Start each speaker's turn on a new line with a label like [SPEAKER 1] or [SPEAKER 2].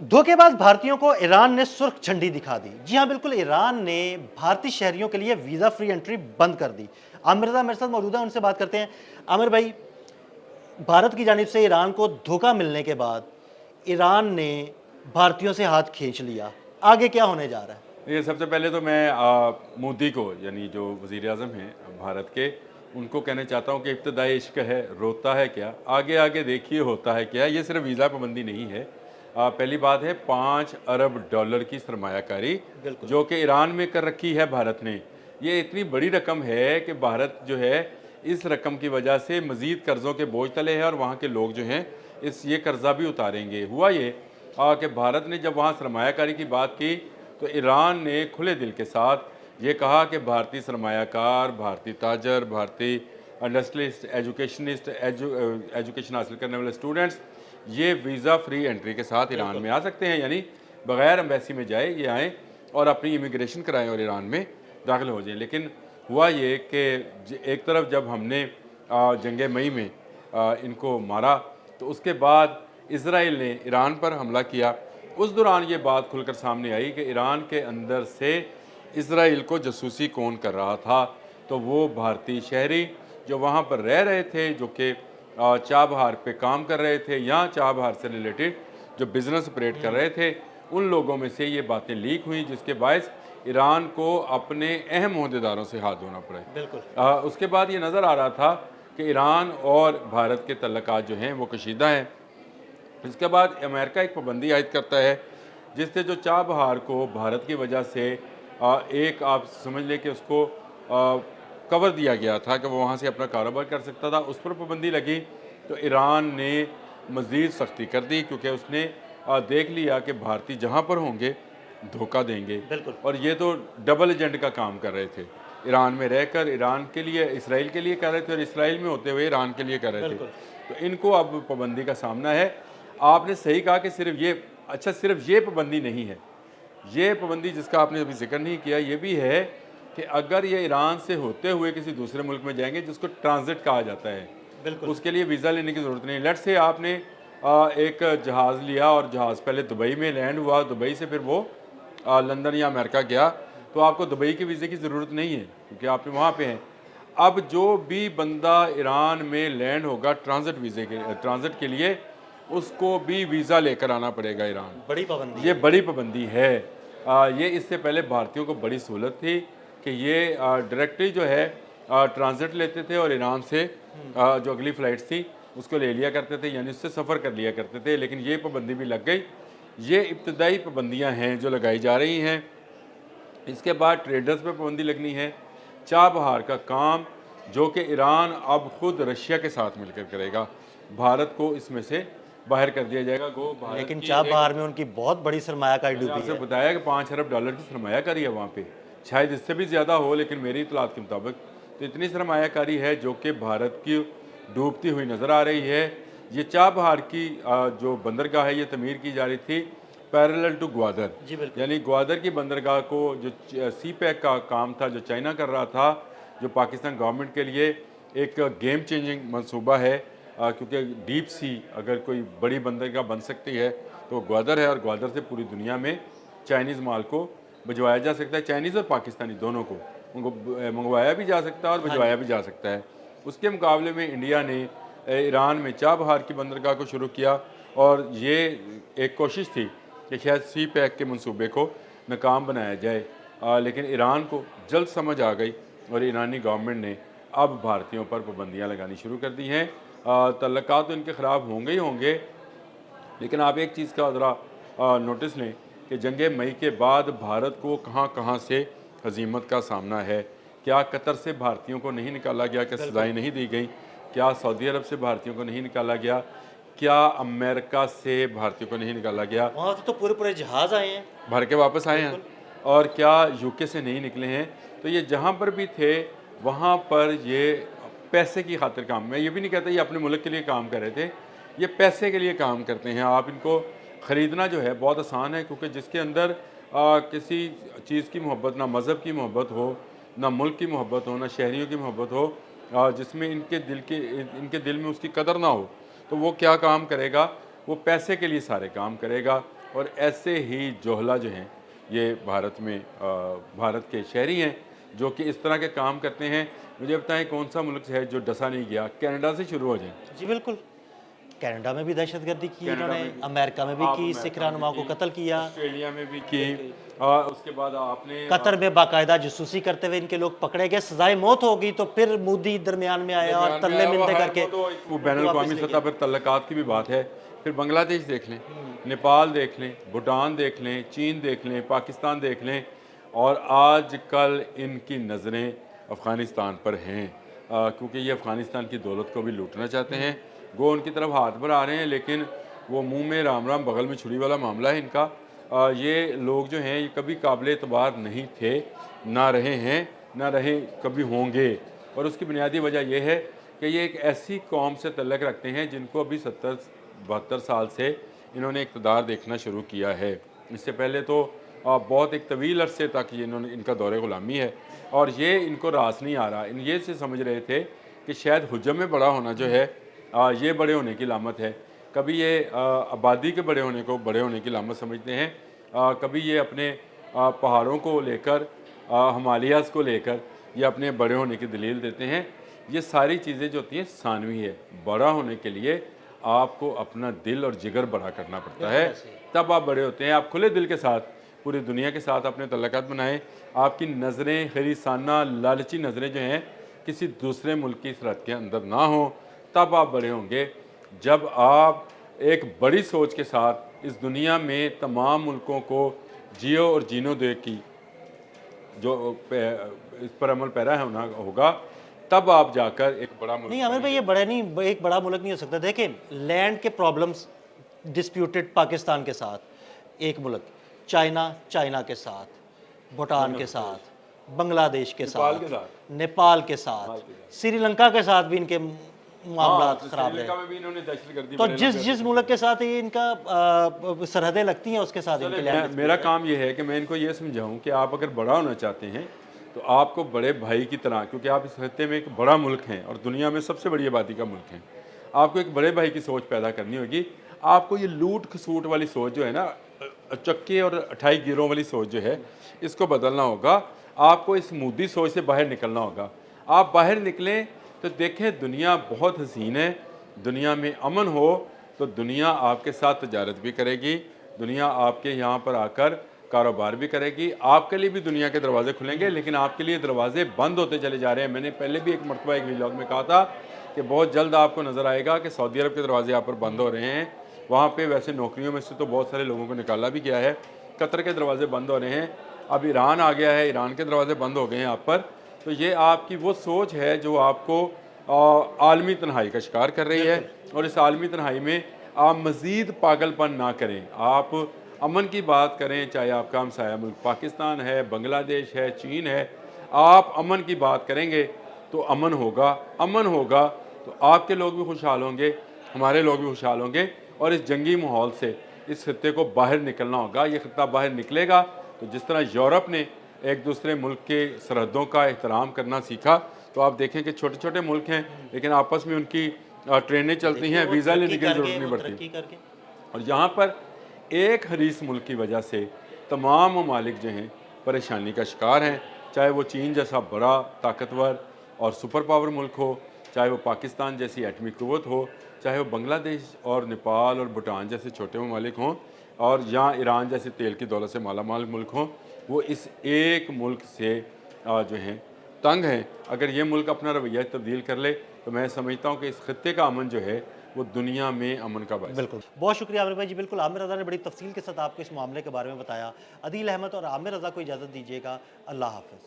[SPEAKER 1] धोखेबाज भारतीयों को ईरान ने सुर्ख झंडी दिखा दी। जी हाँ, बिल्कुल, ईरान ने भारतीय शहरियों के लिए वीज़ा फ्री एंट्री बंद कर दी। आमिर रज़ा मेरे साथ मौजूद हैं, उनसे बात करते हैं। आमिर भाई, भारत की जानिब से ईरान को धोखा मिलने के बाद ईरान ने भारतीयों से हाथ खींच लिया। आगे क्या होने जा रहा है?
[SPEAKER 2] ये सबसे पहले तो मैं मोदी को, यानी जो वज़ीर आज़म हैं भारत के, उनको कहना चाहता हूँ कि इब्तदाई इश्क है, रोता है क्या, आगे आगे देखिए होता है क्या। ये सिर्फ वीज़ा पाबंदी नहीं है। पहली बात है 5 अरब डॉलर की सरमायाकारी
[SPEAKER 1] बिल्कुल।
[SPEAKER 2] जो कि ईरान में कर रखी है भारत ने। ये इतनी बड़ी रकम है कि भारत जो है इस रकम की वजह से मज़ीद कर्ज़ों के बोझ तले है और वहाँ के लोग जो हैं ये कर्ज़ा भी उतारेंगे। हुआ ये कि भारत ने जब वहाँ सरमायाकारी की बात की तो ईरान ने खुले दिल के साथ ये कहा कि भारतीय सरमायाकार, भारतीय ताजर, भारतीय इंडस्ट्रियलिस्ट, एजुकेशनिस्ट, एजुकेशन हासिल करने वाले स्टूडेंट्स ये वीज़ा फ्री एंट्री के साथ ईरान
[SPEAKER 1] बिल्कुल।
[SPEAKER 2] में आ सकते हैं, यानी बग़ैर एम्बेसी में जाए ये आएँ और अपनी इमिग्रेशन कराएँ और ईरान में दाखिल हो जाएँ। लेकिन हुआ ये कि एक तरफ जब हमने जंग मई में इनको मारा तो उसके बाद इसराइल ने ईरान पर हमला किया। उस दौरान ये बात खुलकर सामने आई कि ईरान के अंदर से इसराइल को जासूसी कौन कर रहा था। तो वो भारतीय शहरी जो वहाँ पर रह रहे थे, जो कि चाबहार पे काम कर रहे थे या चाबहार से रिलेटेड जो बिज़नेस ऑपरेट कर रहे थे, उन लोगों में से ये बातें लीक हुई, जिसके बायस ईरान को अपने अहम ओहदेदारों से हाथ धोना पड़े।
[SPEAKER 1] बिल्कुल।
[SPEAKER 2] उसके बाद ये नज़र आ रहा था कि ईरान और भारत के तल्लुकात जो हैं वो कशीदा हैं। इसके बाद अमेरिका एक पाबंदी आयद करता है जिससे जो चाबहार को भारत की वजह से एक आप समझ लें कि उसको कवर दिया गया था कि वो वहाँ से अपना कारोबार कर सकता था, उस पर पाबंदी लगी। तो ईरान ने मज़ीद सख्ती कर दी क्योंकि उसने देख लिया कि भारतीय जहाँ पर होंगे धोखा देंगे।
[SPEAKER 1] बिल्कुल।
[SPEAKER 2] और ये तो डबल एजेंट का काम कर रहे थे, ईरान में रहकर ईरान के लिए इसराइल के लिए कर रहे थे और इसराइल में होते हुए ईरान के लिए कर रहे थे।
[SPEAKER 1] बिल्कुल।
[SPEAKER 2] तो इनको अब पाबंदी का सामना है। आपने सही कहा कि सिर्फ ये पाबंदी नहीं है, ये पाबंदी जिसका आपने अभी जिक्र नहीं किया ये भी है कि अगर ये ईरान से होते हुए किसी दूसरे मुल्क में जाएंगे जिसको ट्रांजिट कहा जाता है,
[SPEAKER 1] बिल्कुल।
[SPEAKER 2] उसके लिए वीज़ा लेने की ज़रूरत नहीं। लेट्स से आपने एक जहाज़ लिया और जहाज़ पहले दुबई में लैंड हुआ, दुबई से फिर वो लंदन या अमेरिका गया, तो आपको दुबई के वीज़े की ज़रूरत नहीं है क्योंकि आप वहाँ पे हैं। अब जो भी बंदा ईरान में लैंड होगा ट्रांजिट के लिए उसको भी वीज़ा लेकर आना पड़ेगा ईरान।
[SPEAKER 1] बड़ी पाबंदी
[SPEAKER 2] ये
[SPEAKER 1] है।
[SPEAKER 2] बड़ी पाबंदी है। ये इससे पहले भारतीयों को बड़ी सहूलत थी कि ये डायरेक्टली जो है ट्रांजिट लेते थे और ईरान से जो अगली फ़्लाइट थी उसको ले लिया करते थे, यानी उससे सफ़र कर लिया करते थे। लेकिन ये पाबंदी भी लग गई। ये इब्तदाई पाबंदियाँ हैं जो लगाई जा रही हैं। इसके बाद ट्रेडर्स पे पाबंदी लगनी है। चाबहार का काम जो कि ईरान अब खुद रशिया के साथ मिलकर करेगा, भारत को इसमें से बाहर कर दिया जाएगा। गो भारत
[SPEAKER 1] लेकिन
[SPEAKER 2] की एक,
[SPEAKER 1] चाबहार में उनकी बहुत बड़ी सरमायाकारी
[SPEAKER 2] मैंने
[SPEAKER 1] डूबी
[SPEAKER 2] आपसे
[SPEAKER 1] है।
[SPEAKER 2] बताया कि 5 अरब डॉलर की सरमायाकारी है वहाँ पे, शायद इससे भी ज़्यादा हो, लेकिन मेरी इतलात के मुताबिक तो इतनी सरमायाकारी है जो कि भारत की डूबती हुई नज़र आ रही है। ये चाबहार की जो बंदरगाह है ये तमीर की जा रही थी पैरेलल टू ग्वादर,
[SPEAKER 1] जी बिल्कुल।
[SPEAKER 2] यानी ग्वादर की बंदरगाह को जो सी पैक का काम था जो चाइना कर रहा था, जो पाकिस्तान गवर्नमेंट के लिए एक गेम चेंजिंग मंसूबा है, क्योंकि डीप सी अगर कोई बड़ी बंदरगाह बन सकती है तो ग्वादर है और ग्वादर से पूरी दुनिया में चाइनीज़ माल को भिजवाया जा सकता है, चाइनीज़ और पाकिस्तानी दोनों को, उनको मंगवाया भी जा सकता है और
[SPEAKER 1] हाँ
[SPEAKER 2] भिजवाया
[SPEAKER 1] जी।
[SPEAKER 2] भी जा सकता है। उसके मुकाबले में इंडिया ने ईरान में चाबहार की बंदरगाह को शुरू किया और ये एक कोशिश थी कि शायद सी पैक के मंसूबे को नाकाम बनाया जाए, लेकिन ईरान को जल्द समझ आ गई और ईरानी गवर्नमेंट ने अब भारतीयों पर पाबंदियाँ लगानी शुरू कर दी हैं। तल्लुकात तो इनके ख़िलाफ़ होंगे ही होंगे, लेकिन आप एक चीज़ का ज़रा नोटिस लें कि जंग मई के बाद भारत को कहाँ कहाँ से हज़ीमत का सामना है। क्या कतर से भारतीयों को नहीं निकाला गया, क्या
[SPEAKER 1] बिल्कुल।
[SPEAKER 2] सज़ाएँ नहीं दी गई, क्या सऊदी अरब से भारतीयों को नहीं निकाला गया, क्या अमेरिका से भारतीयों को नहीं निकाला गया,
[SPEAKER 1] वहाँ से तो पूरे-पूरे जहाज़ आए हैं।
[SPEAKER 2] भर के वापस आए हैं,
[SPEAKER 1] बिल्कुल।
[SPEAKER 2] और क्या यूके से नहीं निकले हैं। तो ये जहाँ पर भी थे वहाँ पर ये पैसे की खातिर काम, मैं ये भी नहीं कहता ये अपने मुल्क के लिए काम कर रहे थे, ये पैसे के लिए काम करते हैं। आप इनको ख़रीदना जो है बहुत आसान है क्योंकि जिसके अंदर किसी चीज़ की मोहब्बत, ना मज़हब की मोहब्बत हो, ना मुल्क की मोहब्बत हो, ना शहरियों की मोहब्बत हो, जिसमें इनके दिल में उसकी कदर ना हो, तो वो क्या काम करेगा, वो पैसे के लिए सारे काम करेगा। और ऐसे ही जोहला जो हैं ये भारत के शहरी हैं जो कि इस तरह के काम करते हैं। मुझे बताएं कौन सा मुल्क है जो डसा नहीं गया? कनाडा से शुरू हो जाए।
[SPEAKER 1] जी बिल्कुल, कनाडा में भी दहशतगर्दी की
[SPEAKER 2] कनाडा
[SPEAKER 1] इन्होंने,
[SPEAKER 2] में
[SPEAKER 1] अमेरिका में भी
[SPEAKER 2] आप
[SPEAKER 1] की, सिख
[SPEAKER 2] अमेरिका में
[SPEAKER 1] रहनुमा को
[SPEAKER 2] की,
[SPEAKER 1] कत्ल किया,
[SPEAKER 2] ऑस्ट्रेलिया में भी की, उसके बाद आपने
[SPEAKER 1] कतर में बाकायदा जासूसी करते हुए इनके लोग पकड़े गए, सजाए मौत हो गई, तो फिर मोदी दरमियान में आया और
[SPEAKER 2] दरमियान में
[SPEAKER 1] तल्ले
[SPEAKER 2] आया,
[SPEAKER 1] मिलते
[SPEAKER 2] वो
[SPEAKER 1] करके
[SPEAKER 2] वो बैन
[SPEAKER 1] उनको वापस
[SPEAKER 2] अवी
[SPEAKER 1] ले
[SPEAKER 2] सतह
[SPEAKER 1] गया।
[SPEAKER 2] पर तल्लकात की भी बात है। फिर बांग्लादेश देख लें, नेपाल देख लें, भूटान देख लें, चीन देख लें, पाकिस्तान देख लें, और आजकल इनकी नज़रें अफ़गानिस्तान पर हैं, क्योंकि ये अफ़गानिस्तान की दौलत को भी लूटना चाहते हैं। वो उनकी तरफ हाथ बढ़ा रहे हैं, लेकिन वो मुंह में राम राम बगल में छुरी वाला मामला है इनका। ये लोग जो हैं ये कभी काबिल एतबार नहीं थे, ना रहे हैं, ना रहे कभी होंगे। और उसकी बुनियादी वजह यह है कि ये एक ऐसी कौम से तल्लक रखते हैं जिनको अभी 70-72 साल से इन्होंने इक़्तिदार देखना शुरू किया है। इससे पहले तो बहुत एक तवील अरसे तक ये इनका दौरे ग़ुलामी है, और ये इनको रास नहीं आ रहा। इन ये से समझ रहे थे कि शायद हुज्जम में बड़ा होना जो है ये बड़े होने की लामत है। कभी ये आबादी के बड़े होने को बड़े होने की लामत समझते हैं, कभी ये अपने पहाड़ों को लेकर, हिमालयाज़ को लेकर ये अपने बड़े होने की दलील देते हैं। ये सारी चीज़ें जो होती हैं सानवी है। बड़ा होने के लिए आपको अपना दिल और जिगर बड़ा करना पड़ता है, तब आप बड़े होते हैं। आप खुले दिल के साथ पूरी दुनिया के साथ अपने तल्लुकात बनाएं। आपकी नज़रें खरीसाना लालची नज़रें जो हैं किसी दूसरे मुल्क की सरहद के अंदर ना हो, तब आप बड़े होंगे। जब आप एक बड़ी सोच के साथ इस दुनिया में तमाम मुल्कों को जियो और जीनो दे की जो इस पर अमल पैरा होना होगा, तब आप जाकर एक बड़ा मुल्क
[SPEAKER 1] नहीं आमिर भाई, ये बड़ा नहीं, एक बड़ा मुल्क नहीं हो सकता। देखिए, लैंड के प्रॉब्लम्स डिस्प्यूटेड पाकिस्तान के साथ, एक मुल्क चाइना के साथ, भूटान के साथ, बांग्लादेश के साथ, नेपाल के साथ, श्रीलंका के साथ भी इनके मामला खराब
[SPEAKER 2] श्रीलंका
[SPEAKER 1] है।
[SPEAKER 2] में भी इन्होंने दहशतगर्दी
[SPEAKER 1] तो
[SPEAKER 2] बड़े
[SPEAKER 1] जिस मुल्क के साथ ये इनका सरहदें लगती हैं उसके साथ इनके लिए
[SPEAKER 2] मेरा काम ये है कि मैं इनको ये समझाऊं कि आप अगर बड़ा होना चाहते हैं तो आपको बड़े भाई की तरह, क्योंकि आप इस खत्ते में एक बड़ा मुल्क हैं और दुनिया में सबसे बड़ी आबादी का मुल्क है, आपको एक बड़े भाई की सोच पैदा करनी होगी। आपको ये लूट खसूट वाली सोच जो है ना, चक्के और 28 गिरों वाली सोच जो है, इसको बदलना होगा। आपको इस मुद्दी सोच से बाहर निकलना होगा। आप बाहर निकलें तो देखें दुनिया बहुत हसीन है। दुनिया में अमन हो तो दुनिया आपके साथ तजारत भी करेगी, दुनिया आपके यहाँ पर आकर कारोबार भी करेगी, आपके लिए भी दुनिया के दरवाजे खुलेंगे, लेकिन आपके लिए दरवाजे बंद होते चले जा रहे हैं। मैंने पहले भी एक मरतबा एक व्लॉग में कहा था कि बहुत जल्द आपको नज़र आएगा कि सऊदी अरब के दरवाजे यहाँ पर बंद हो रहे हैं। वहाँ पे वैसे नौकरियों में से तो बहुत सारे लोगों को निकाला भी गया है। कतर के दरवाजे बंद हो रहे हैं, अब ईरान आ गया है, ईरान के दरवाजे बंद हो गए हैं आप पर। तो ये आपकी वो सोच है जो आपको आलमी तन्हाई का शिकार कर रही है, और इस आलमी तन्हाई में आप मज़ीद पागलपन ना करें। आप अमन की बात करें, चाहे आपका हमसाया मुल्क पाकिस्तान है, बांग्लादेश है, चीन है। आप अमन की बात करेंगे तो अमन होगा। अमन होगा तो आपके लोग भी खुशहाल होंगे, हमारे लोग भी खुशहाल होंगे, और इस जंगी माहौल से इस खत्ते को बाहर निकलना होगा। ये खत्ता बाहर निकलेगा तो जिस तरह यूरोप ने एक दूसरे मुल्क के सरहदों का एहतराम करना सीखा, तो आप देखें कि छोटे छोटे मुल्क हैं लेकिन आपस में उनकी ट्रेनें चलती हैं, वीज़ा लेने की ज़रूरत नहीं पड़ती। और यहाँ पर एक हरीस मुल्क की वजह से तमाम ममालिक जो हैं परेशानी का शिकार हैं, चाहे वो चीन जैसा बड़ा ताकतवर और सुपर पावर मुल्क हो, चाहे वो पाकिस्तान जैसी एटमी क़ुव्वत हो, चाहे वो बांग्लादेश और नेपाल और भूटान जैसे छोटे ममालिक हों, और यहाँ ईरान जैसे तेल की दौलत से मालामाल मुल्क हों। वो इस एक मुल्क से जो हैं तंग हैं। अगर ये मुल्क अपना रवैया तब्दील कर ले तो मैं समझता हूँ कि इस खत्ते का अमन जो है वो दुनिया में अमन का बायस।
[SPEAKER 1] बिल्कुल, बहुत शुक्रिया आमिर भाई जी। बिल्कुल, आमिर रज़ा ने बड़ी तफसील के साथ आपको इस मामले के बारे में बताया। अदील अहमद और आमिर रज़ा को इजाज़त दीजिएगा। अल्लाह हाफ़िज़।